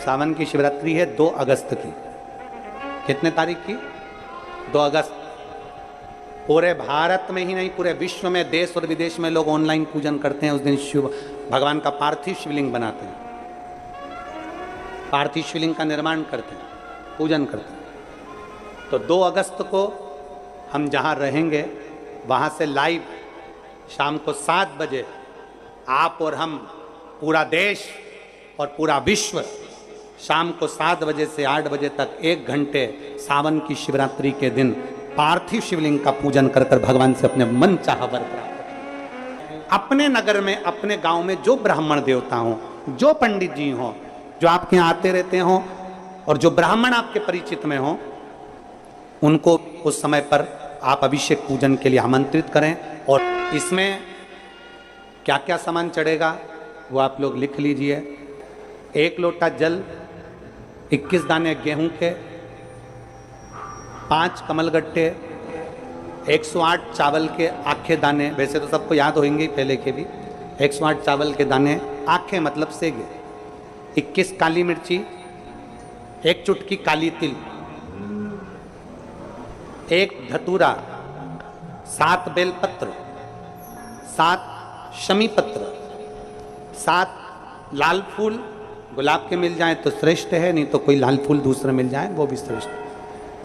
सावन की शिवरात्रि है 2 अगस्त की। कितने तारीख की? 2 अगस्त। पूरे भारत में ही नहीं, पूरे विश्व में, देश और विदेश में लोग ऑनलाइन पूजन करते हैं। उस दिन शिव भगवान का पार्थिव शिवलिंग बनाते हैं, पार्थिव शिवलिंग का निर्माण करते हैं, पूजन करते हैं। तो 2 अगस्त को हम जहाँ रहेंगे वहाँ से लाइव शाम को 7 बजे आप और हम, पूरा देश और पूरा विश्व, शाम को 7 बजे से 8 बजे तक 1 घंटे सावन की शिवरात्रि के दिन पार्थिव शिवलिंग का पूजन कर कर भगवान से अपने मन चाहा वर प्राप्त। अपने नगर में, अपने गांव में जो ब्राह्मण देवता हो, जो पंडित जी हो, जो आपके यहाँ आते रहते हो और जो ब्राह्मण आपके परिचित में हो, उनको उस समय पर आप अभिषेक पूजन के लिए आमंत्रित करें। और इसमें क्या क्या सामान चढ़ेगा वो आप लोग लिख लीजिए। 1 लोटा जल, 21 दाने गेहूं के, 5 कमलगट्टे, 108 चावल के आखे दाने, वैसे तो सबको याद होंगे पहले के भी, 108 चावल के दाने, आखे मतलब सेगे, 21 काली मिर्ची, 1 चुटकी काली तिल, 1 धतूरा, 7 बेलपत्र, 7 शमी पत्र, 7 लाल फूल, गुलाब के मिल जाए तो श्रेष्ठ है, नहीं तो कोई लाल फूल दूसरे मिल जाए वो भी श्रेष्ठ है।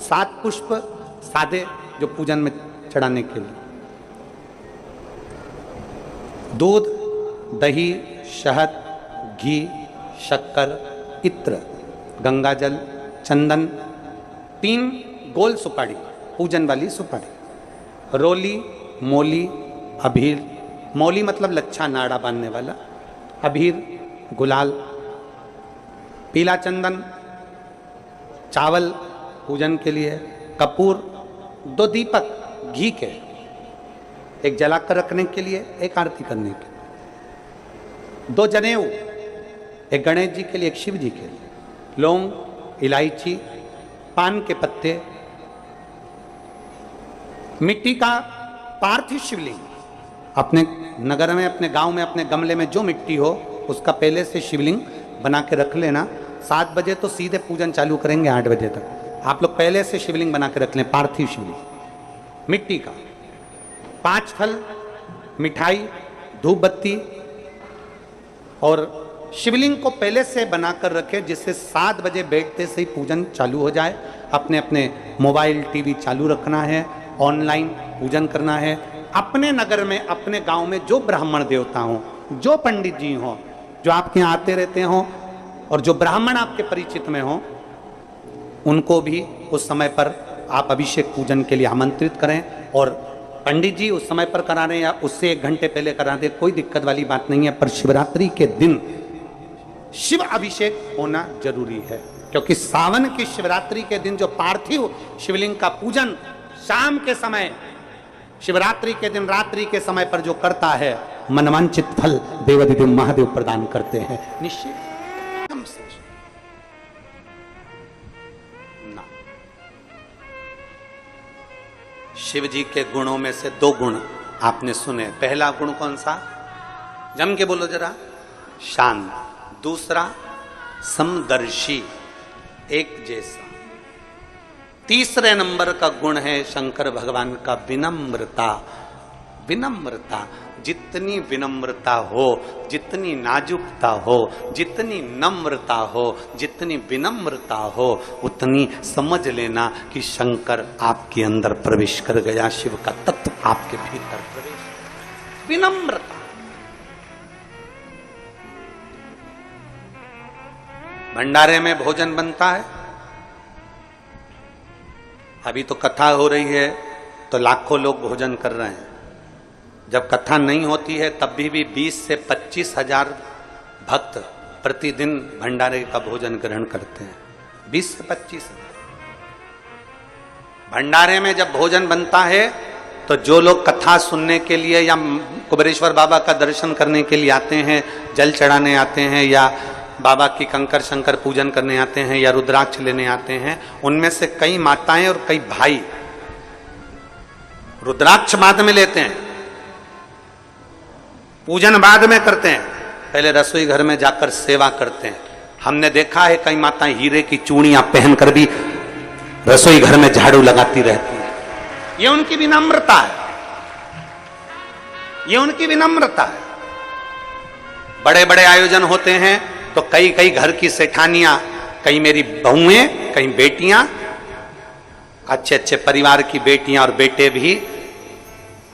7 पुष्प सादे जो पूजन में चढ़ाने के लिए, दूध, दही, शहद, घी, शक्कर, इत्र, गंगाजल, चंदन, 3 गोल सुपारी, पूजन वाली सुपारी, रोली, मौली, अबीर, मौली मतलब लच्छा नाड़ा बांधने वाला, अबीर, गुलाल, पीला चंदन, चावल पूजन के लिए, कपूर, 2 दीपक घी के, 1 जलाकर रखने के लिए, 1 आरती करने के लिए, 2 जनेऊ, 1 गणेश जी के लिए, 1 शिव जी के लिए, लौंग, इलायची, पान के पत्ते, मिट्टी का पार्थिव शिवलिंग। अपने नगर में, अपने गांव में, अपने गमले में जो मिट्टी हो उसका पहले से शिवलिंग बना के रख लेना। 7 बजे तो सीधे पूजन चालू करेंगे, 8 बजे तक आप लोग पहले से शिवलिंग बना के रख लें, पार्थिव शिवलिंग मिट्टी का। 5 फल, मिठाई, धूप बत्ती, और शिवलिंग को पहले से बनाकर रखें जिससे 7 बजे बैठते से ही पूजन चालू हो जाए। अपने अपने मोबाइल, टीवी चालू रखना है, ऑनलाइन पूजन करना है। अपने नगर में, अपने गांव में जो ब्राह्मण देवता हो, जो पंडित जी हो, जो आपके यहाँ आते रहते हो और जो ब्राह्मण आपके परिचित में हो, उनको भी उस समय पर आप अभिषेक पूजन के लिए आमंत्रित करें। और पंडित जी उस समय पर करा रहे हैं या उससे 1 घंटे पहले करा दें, कोई दिक्कत वाली बात नहीं है। पर शिवरात्रि के दिन शिव अभिषेक होना जरूरी है, क्योंकि सावन की शिवरात्रि के दिन जो पार्थिव शिवलिंग का पूजन शाम के समय, शिवरात्रि के दिन रात्रि के समय पर जो करता है, मनवांचित फल देवाधिदेव महादेव प्रदान करते हैं निश्चित। शिव जी के गुणों में से 2 गुण आपने सुने। पहला गुण कौन सा? जम के बोलो जरा। शांत। दूसरा समदर्शी, एक जैसा। तीसरे नंबर का गुण है शंकर भगवान का विनम्रता। विनम्रता, जितनी विनम्रता हो, जितनी नाजुकता हो, जितनी नम्रता हो, जितनी विनम्रता हो, उतनी समझ लेना कि शंकर आपके अंदर प्रवेश कर गया, शिव का तत्व आपके भीतर प्रवेश। विनम्रता। भंडारे में भोजन बनता है, अभी तो कथा हो रही है तो लाखों लोग भोजन कर रहे हैं। जब कथा नहीं होती है तब भी 20 से 25 हजार भक्त प्रतिदिन भंडारे का भोजन ग्रहण करते हैं। 20 से 25 भंडारे में जब भोजन बनता है तो जो लोग कथा सुनने के लिए या कुबेरेश्वर बाबा का दर्शन करने के लिए आते हैं, जल चढ़ाने आते हैं, या बाबा की कंकर शंकर पूजन करने आते हैं, या रुद्राक्ष लेने आते हैं, उनमें से कई माताएं और कई भाई रुद्राक्ष बाद में लेते हैं, पूजन बाद में करते हैं, पहले रसोई घर में जाकर सेवा करते हैं। हमने देखा है कई माताएं हीरे की चूड़ियां पहनकर भी रसोई घर में झाड़ू लगाती रहती हैं। ये उनकी विनम्रता है, ये उनकी विनम्रता है। बड़े बड़े आयोजन होते हैं तो कई कई घर की सेठानियां, कई मेरी बहुएं, कई बेटियां, अच्छे अच्छे परिवार की बेटियां और बेटे भी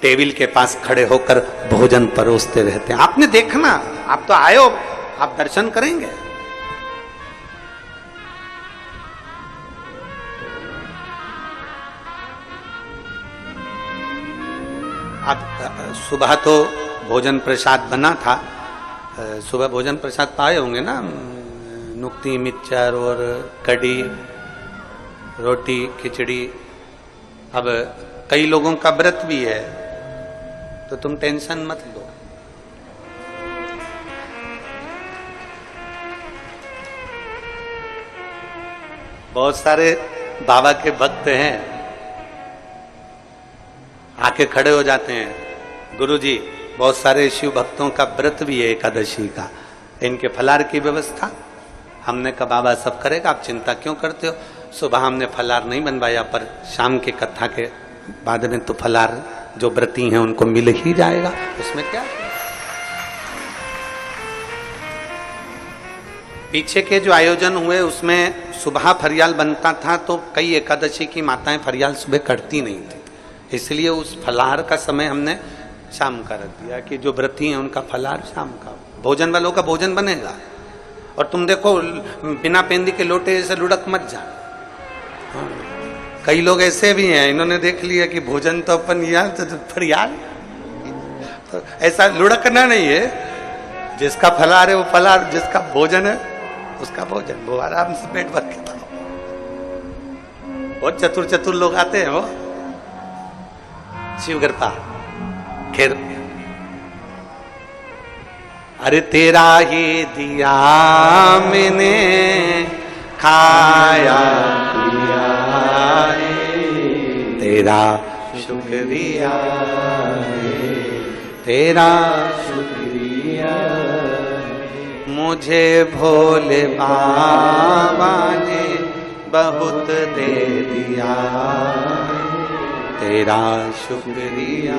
टेबल के पास खड़े होकर भोजन परोसते रहते हैं। आपने देखना, आप तो आए हो, आप दर्शन करेंगे। आप सुबह तो भोजन प्रसाद बना था, सुबह भोजन प्रसाद पाए होंगे ना, नुक्ती मिक्सचर और कढ़ी, रोटी, खिचड़ी। अब कई लोगों का व्रत भी है तो तुम टेंशन मत लो। बहुत सारे बाबा के भक्त हैं, आके खड़े हो जाते हैं, गुरुजी बहुत सारे शिव भक्तों का व्रत भी है एकादशी का, इनके फलार की व्यवस्था। हमने कहा बाबा सब करेगा, आप चिंता क्यों करते हो। सुबह हमने फलार नहीं बनवाया, पर शाम के कथा के बाद में तो फलार जो व्रती हैं उनको मिल ही जाएगा, उसमें क्या। पीछे के जो आयोजन हुए उसमें सुबह फरियाल बनता था, तो कई एकादशी की माताएं फरियाल सुबह करती नहीं थी, इसलिए उस फलाहार का समय हमने शाम का रख दिया कि जो व्रती हैं उनका फलाहार शाम का, भोजन वालों का भोजन बनेगा। और तुम देखो बिना पेंदी के लोटे जैसे लुढ़क मत जा। कई लोग ऐसे भी हैं, इन्होंने देख लिया कि भोजन तो अपन यार तो फरियाल, तो ऐसा लुढ़कना नहीं है। जिसका फलाहार है वो फलाहार, जिसका भोजन है उसका भोजन, वो आराम से पेट भर के खाओ। बहुत चतुर चतुर लोग आते हैं, वो शिव कृपा। खैर, अरे तेरा ही दिया मैंने खाया पिया, तेरा शुक्रिया, तेरा शुक्रिया, मुझे भोले बाबा ने बहुत दे दिया, तेरा शुक्रिया,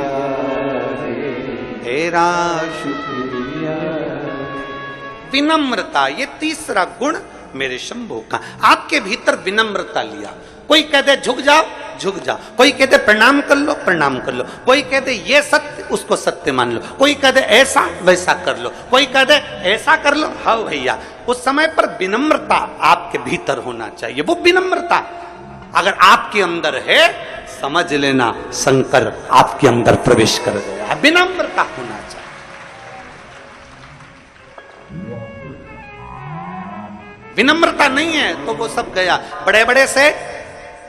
तेरा शुक्रिया। विनम्रता, ये तीसरा गुण मेरे शंभू का। आपके भीतर विनम्रता लिया। कोई कहते झुक जाओ, झुक जाओ। कोई कहते प्रणाम कर लो, प्रणाम कर लो। कोई कहते ये सत्य, उसको सत्य मान लो। कोई कहते ऐसा वैसा कर लो। कोई कहते ऐसा कर लो। हाँ भैया, उस समय पर विनम्रता आपके भीतर होना चाहिए। वो विनम्रता अगर आपके अंदर है, समझ लेना शंकर आपके अंदर प्रवेश कर गया। विनम्रता होना चाहिए। विनम्रता नहीं है तो वो सब गया। बड़े बड़े से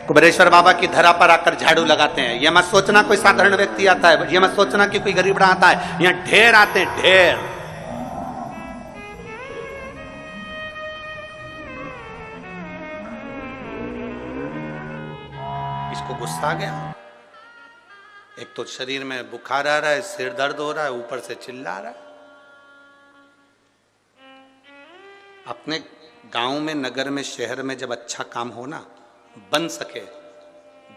कुबेरेश्वर बाबा की धरा पर आकर झाड़ू लगाते हैं। ये मत सोचना कोई साधारण व्यक्ति आता है, ये मत सोचना कि कोई गरीब आता है। यहां ढेर आते हैं, ढेर। इसको गुस्सा आ गया, एक तो शरीर में बुखार आ रहा है, सिर दर्द हो रहा है, ऊपर से चिल्ला रहा है। अपने गांव में, नगर में, शहर में जब अच्छा काम हो ना, बन सके,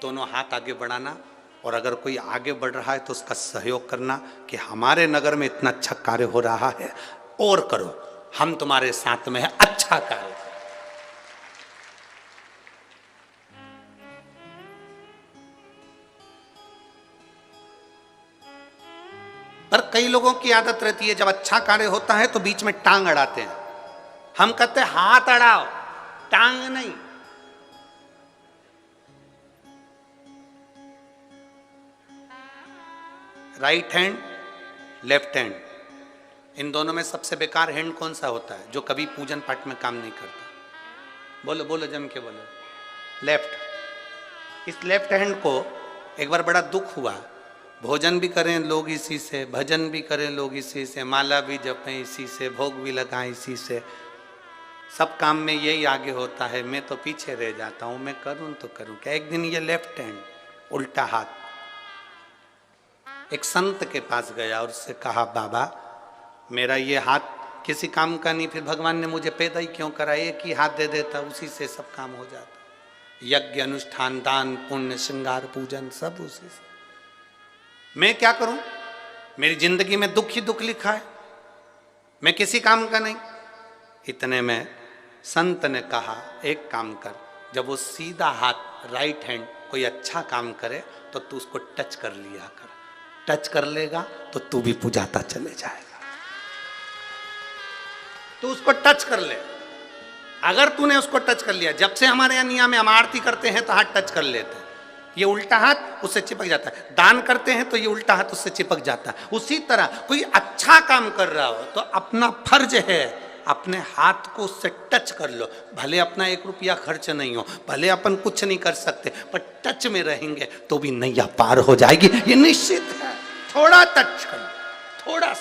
दोनों हाथ आगे बढ़ाना, और अगर कोई आगे बढ़ रहा है तो उसका सहयोग करना कि हमारे नगर में इतना अच्छा कार्य हो रहा है, और करो, हम तुम्हारे साथ में है, अच्छा कार्य। पर कई लोगों की आदत रहती है, जब अच्छा कार्य होता है तो बीच में टांग अड़ाते हैं। हम कहते हैं हाथ अड़ाओ, टांग नहीं। राइट हैंड, लेफ्ट हैंड, इन दोनों में सबसे बेकार हैंड कौन सा होता है? जो कभी पूजन पाठ में काम नहीं करता। बोलो बोलो, जम के बोलो। लेफ्ट। इस लेफ्ट हैंड को एक बार बड़ा दुख हुआ। भोजन भी करें लोग इसी से, भजन भी करें लोग इसी से, माला भी जपें इसी से, भोग भी लगाएं इसी से, सब काम में यही आगे होता है, मैं तो पीछे रह जाता हूं, मैं करूं तो करूं क्या। एक दिन ये लेफ्ट हैंड, उल्टा हाथ, एक संत के पास गया और उससे कहा, बाबा मेरा ये हाथ किसी काम का नहीं, फिर भगवान ने मुझे पैदा ही क्यों करा, एक ही हाथ दे देता, उसी से सब काम हो जाता। यज्ञ, अनुष्ठान, दान, पुण्य, श्रृंगार, पूजन सब उसी से। मैं क्या करूं, मेरी जिंदगी में दुख ही दुख लिखा है, मैं किसी काम का नहीं। इतने में संत ने कहा एक काम कर, जब वो सीधा हाथ राइट हैंड कोई अच्छा काम करे तो तू उसको टच कर लिया कर, टच कर लेगा तो तू भी पुजाता चले जाएगा। तू उसको टच कर ले, अगर तूने उसको टच कर लिया, जब से हमारे यहाँ नियम में हम आरती करते हैं तो हाथ टच कर लेते हैं, ये उल्टा हाथ उससे चिपक जाता है, दान करते हैं तो ये उल्टा हाथ उससे चिपक जाता है। उसी तरह कोई अच्छा काम कर रहा हो तो अपना फर्ज है अपने हाथ को उससे टच कर लो, भले अपना 1 रुपया खर्च नहीं हो, भले अपन कुछ नहीं कर सकते, पर टच में रहेंगे तो भी नैया पार हो जाएगी, ये निश्चित है। थोड़ा टच कर, थोड़ा सा